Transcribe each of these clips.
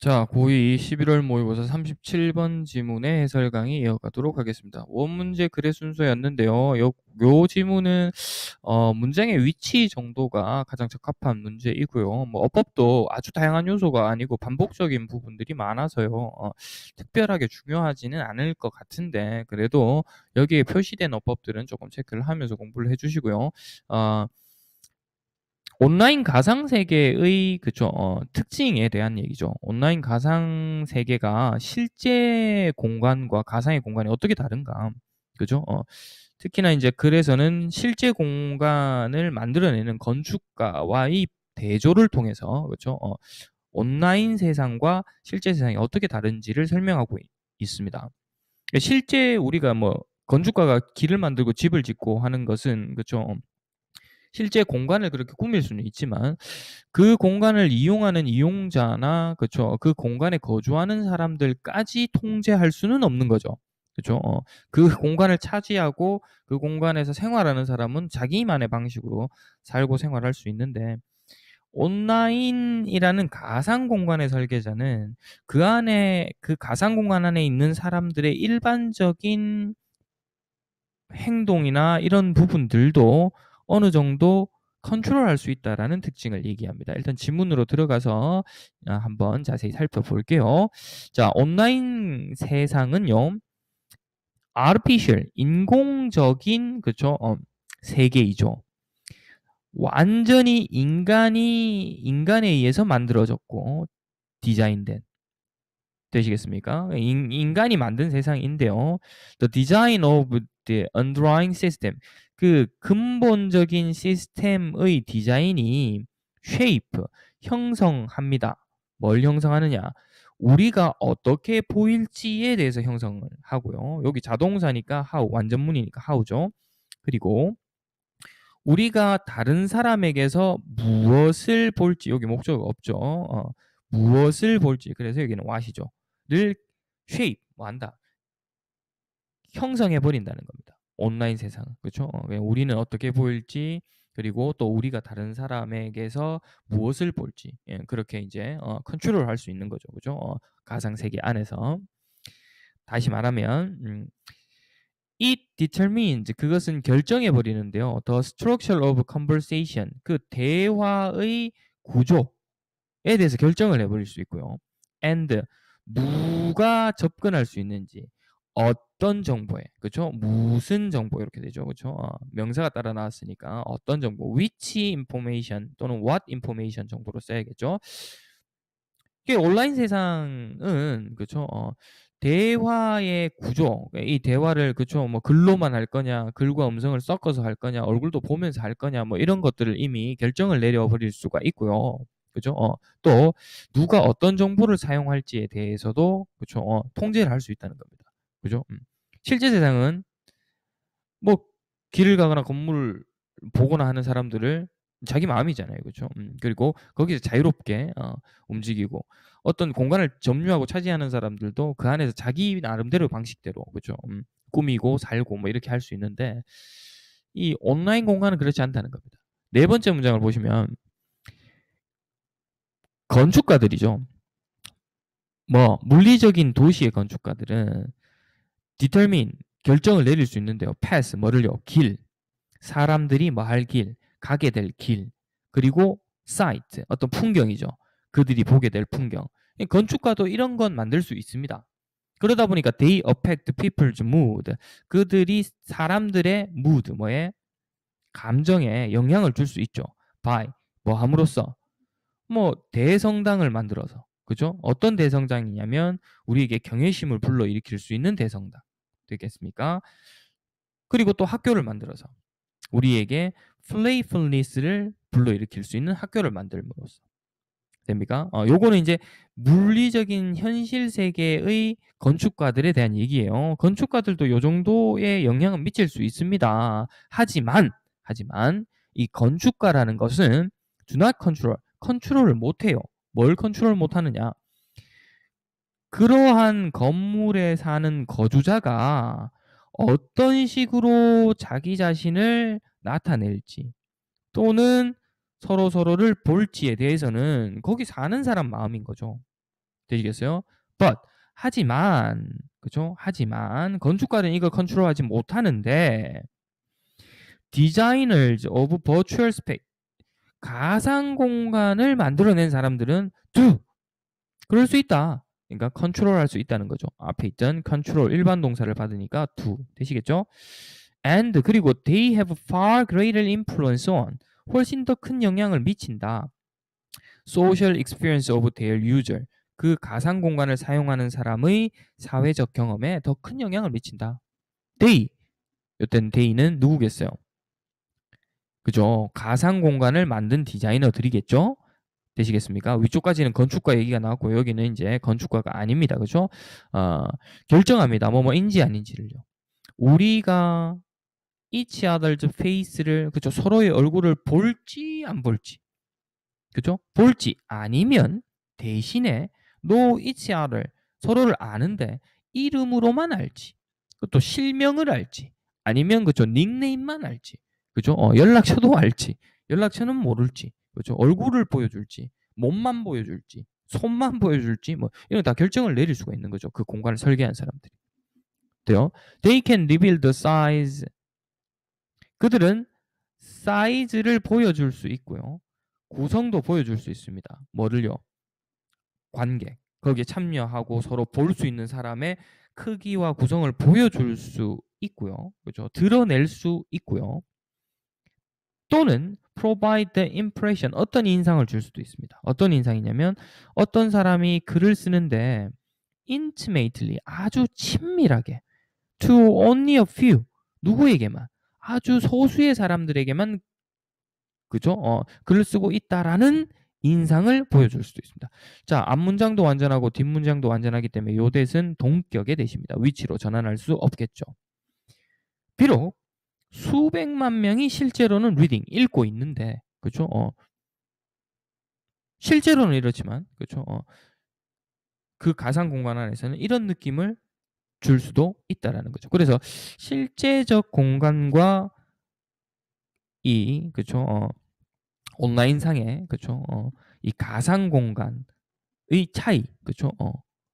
자, 고2 11월 모의고사 37번 지문의 해설 강의 이어가도록 하겠습니다. 원문제 글의 순서였는데요. 요 지문은 문장의 위치 정도가 가장 적합한 문제이고요. 뭐 어법도 아주 다양한 요소가 아니고 반복적인 부분들이 많아서요. 특별하게 중요하지는 않을 것 같은데 그래도 여기에 표시된 어법들은 조금 체크를 하면서 공부를 해주시고요. 어, 온라인 가상 세계의 특징에 대한 얘기죠. 온라인 가상 세계가 실제 공간과 가상의 공간이 어떻게 다른가? 그죠? 특히나 이제 글에서는 실제 공간을 만들어내는 건축가와의 대조를 통해서 그렇죠? 온라인 세상과 실제 세상이 어떻게 다른지를 설명하고 있습니다. 실제 우리가 뭐 건축가가 길을 만들고 집을 짓고 하는 것은 그렇죠? 실제 공간을 그렇게 꾸밀 수는 있지만 그 공간을 이용하는 이용자나 그쵸 그 공간에 거주하는 사람들까지 통제할 수는 없는 거죠. 그쵸? 그 공간을 차지하고 그 공간에서 생활하는 사람은 자기만의 방식으로 살고 생활할 수 있는데 온라인이라는 가상 공간의 설계자는 그 안에 그 가상 공간 안에 있는 사람들의 일반적인 행동이나 이런 부분들도 어느 정도 컨트롤할 수 있다라는 특징을 얘기합니다. 일단 지문으로 들어가서 한번 자세히 살펴볼게요. 자, 온라인 세상은요. artificial, 인공적인 그쵸? 세계이죠. 완전히 인간에 의해서 만들어졌고 디자인된 되시겠습니까? 인간이 만든 세상인데요. The design of the underlying system. 그 근본적인 시스템의 디자인이 shape, 형성합니다. 뭘 형성하느냐? 우리가 어떻게 보일지에 대해서 형성을 하고요. 여기 자동사니까 how, 완전문이니까 how죠. 그리고 우리가 다른 사람에게서 무엇을 볼지, 여기 목적어가 없죠. 무엇을 볼지, 그래서 여기는 what이죠. 를 shape, 뭐 한다. 형성해 버린다는 겁니다. 온라인 세상은. 그렇죠? 우리는 어떻게 보일지 그리고 또 우리가 다른 사람에게서 무엇을 볼지 그렇게 이제 컨트롤할 수 있는 거죠. 그죠? 가상 세계 안에서. 다시 말하면 it determines 그것은 결정해 버리는데요. The structure of conversation 그 대화의 구조에 대해서 결정을 해 버릴 수 있고요. and 누가 접근할 수 있는지 어떤 정보에 그렇죠? 무슨 정보 이렇게 되죠. 그렇죠? 명사가 따라 나왔으니까 어떤 정보 which information 또는 what information 정도로 써야겠죠. 이게 온라인 세상은 그쵸 대화의 구조 이 대화를 그쵸 뭐 글로만 할 거냐 글과 음성을 섞어서 할 거냐 얼굴도 보면서 할 거냐 뭐 이런 것들을 이미 결정을 내려 버릴 수가 있고요. 그죠? 또 누가 어떤 정보를 사용할지에 대해서도 그쵸 통제를 할 수 있다는 겁니다. 그죠? 실제 세상은 뭐 길을 가거나 건물을 보거나 하는 사람들을 자기 마음이잖아요. 그죠? 그리고 거기서 자유롭게 움직이고 어떤 공간을 점유하고 차지하는 사람들도 그 안에서 자기 나름대로 방식대로 그죠? 꾸미고 살고 뭐 이렇게 할 수 있는데 이 온라인 공간은 그렇지 않다는 겁니다. 네 번째 문장을 보시면 건축가들이죠. 뭐 물리적인 도시의 건축가들은 determine 결정을 내릴 수 있는데요. pass 뭐를요? 길, 사람들이 뭐 할 길, 가게 될 길, 그리고 sight 어떤 풍경이죠. 그들이 보게 될 풍경. 건축가도 이런 건 만들 수 있습니다. 그러다 보니까 they affect people's mood. 그들이 사람들의 mood 뭐에 감정에 영향을 줄 수 있죠. by 뭐 함으로써 뭐 대성당을 만들어서 그죠? 어떤 대성당이냐면 우리에게 경외심을 불러일으킬 수 있는 대성당 되겠습니까? 그리고 또 학교를 만들어서 우리에게 playfulness를 불러일으킬 수 있는 학교를 만들므로써 됩니까? 요거는 이제 물리적인 현실 세계의 건축가들에 대한 얘기예요. 건축가들도 요 정도의 영향은 미칠 수 있습니다. 하지만 이 건축가라는 것은 do not control, 컨트롤을 못 해요. 뭘 컨트롤 못 하느냐? 그러한 건물에 사는 거주자가 어떤 식으로 자기 자신을 나타낼지 또는 서로서로를 볼지에 대해서는 거기 사는 사람 마음인 거죠. 되시겠어요? But 하지만 그죠? 하지만 건축가는 이걸 컨트롤하지 못하는데 designers of virtual space 가상 공간을 만들어낸 사람들은 do 그럴 수 있다. 그러니까 컨트롤할 수 있다는 거죠. 앞에 있던 컨트롤 일반 동사를 받으니까 do 되시겠죠? And 그리고 they have far greater influence on 훨씬 더 큰 영향을 미친다. social experience of their user 그 가상 공간을 사용하는 사람의 사회적 경험에 더 큰 영향을 미친다. they 이때는 they는 누구겠어요? 그죠? 가상 공간을 만든 디자이너들이겠죠? 되시겠습니까? 위쪽까지는 건축가 얘기가 나왔고 여기는 이제 건축가가 아닙니다. 그죠? 결정합니다. 뭐뭐인지 아닌지를요. 우리가 each other's face를 그죠? 서로의 얼굴을 볼지 안 볼지. 그죠? 볼지 아니면 대신에 know each other 서로를 아는데 이름으로만 알지. 또 실명을 알지. 아니면 그죠? 닉네임만 알지. 그죠? 연락처도 알지. 연락처는 모를지. 그죠? 얼굴을 보여줄지. 몸만 보여줄지. 손만 보여줄지. 뭐 이런 다 결정을 내릴 수가 있는 거죠. 그 공간을 설계한 사람들이. 돼요? They can reveal the size. 그들은 사이즈를 보여줄 수 있고요. 구성도 보여줄 수 있습니다. 뭐를요? 관객. 거기에 참여하고 서로 볼 수 있는 사람의 크기와 구성을 보여줄 수 있고요. 그죠? 드러낼 수 있고요. 또는 provide the impression 어떤 인상을 줄 수도 있습니다. 어떤 인상이냐면 어떤 사람이 글을 쓰는데 intimately 아주 친밀하게 to only a few 누구에게만 아주 소수의 사람들에게만 그죠? 글을 쓰고 있다라는 인상을 보여줄 수도 있습니다. 자, 앞문장도 완전하고 뒷문장도 완전하기 때문에 요 대은 동격의 대시입니다. 위치로 전환할 수 없겠죠. 비록 수백만 명이 실제로는 리딩, 읽고 있는데, 그죠? 실제로는 이렇지만, 그죠? 그 가상 공간 안에서는 이런 느낌을 줄 수도 있다라는 거죠. 그래서 실제적 공간과 이, 그죠? 온라인상의, 그죠? 이 가상 공간의 차이, 그죠?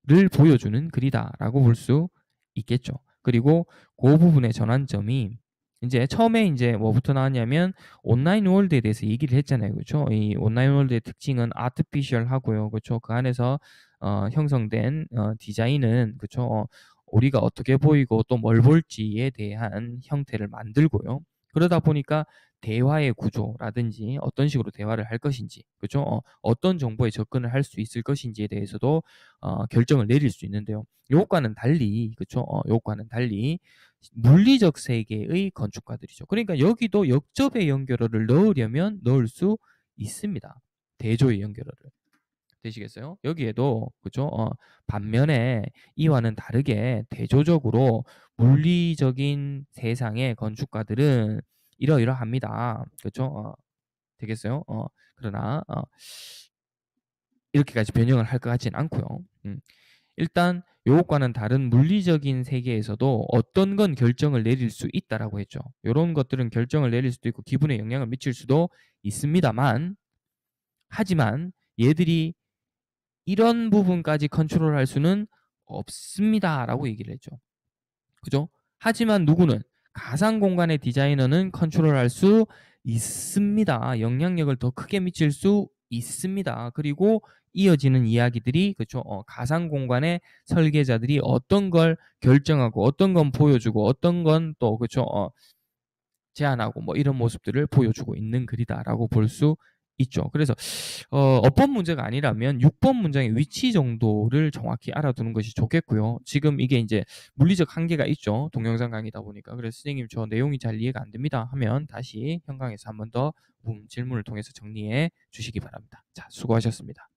를 보여주는 글이다라고 볼 수 있겠죠. 그리고 그 부분의 전환점이 이제 처음에 이제 뭐부터 나왔냐면 온라인 월드에 대해서 얘기를 했잖아요. 그렇죠? 이 온라인 월드의 특징은 아티피셜하고요. 그렇죠? 그 안에서 형성된 디자인은 그렇죠? 우리가 어떻게 보이고 또 뭘 볼지에 대한 형태를 만들고요. 그러다 보니까 대화의 구조라든지 어떤 식으로 대화를 할 것인지, 그죠? 어떤 정보에 접근을 할 수 있을 것인지에 대해서도 결정을 내릴 수 있는데요. 요것과는 달리, 그죠? 요것과는 달리 물리적 세계의 건축가들이죠. 그러니까 여기도 역접의 연결어를 넣으려면 넣을 수 있습니다. 대조의 연결어를. 되시겠어요? 여기에도 그죠? 반면에 이와는 다르게 대조적으로 물리적인 세상의 건축가들은 이러이러합니다. 그죠? 되겠어요? 그러나 이렇게까지 변형을 할 것 같지는 않고요. 일단 요것과는 다른 물리적인 세계에서도 어떤 건 결정을 내릴 수 있다라고 했죠. 이런 것들은 결정을 내릴 수도 있고 기분에 영향을 미칠 수도 있습니다만 하지만 얘들이 이런 부분까지 컨트롤할 수는 없습니다라고 얘기를 했죠. 그죠? 하지만 누구는 가상 공간의 디자이너는 컨트롤할 수 있습니다. 영향력을 더 크게 미칠 수 있습니다. 그리고 이어지는 이야기들이 그렇죠. 가상 공간의 설계자들이 어떤 걸 결정하고 어떤 건 보여주고 어떤 건 또 그렇죠. 제안하고 뭐 이런 모습들을 보여주고 있는 글이다라고 볼 수 있죠. 그래서 어법 문제가 아니라면 6번 문장의 위치 정도를 정확히 알아두는 것이 좋겠고요. 지금 이게 이제 물리적 한계가 있죠. 동영상 강의다 보니까. 그래서 선생님 저 내용이 잘 이해가 안 됩니다 하면 다시 현강에서 한 번 더 질문을 통해서 정리해 주시기 바랍니다. 자, 수고하셨습니다.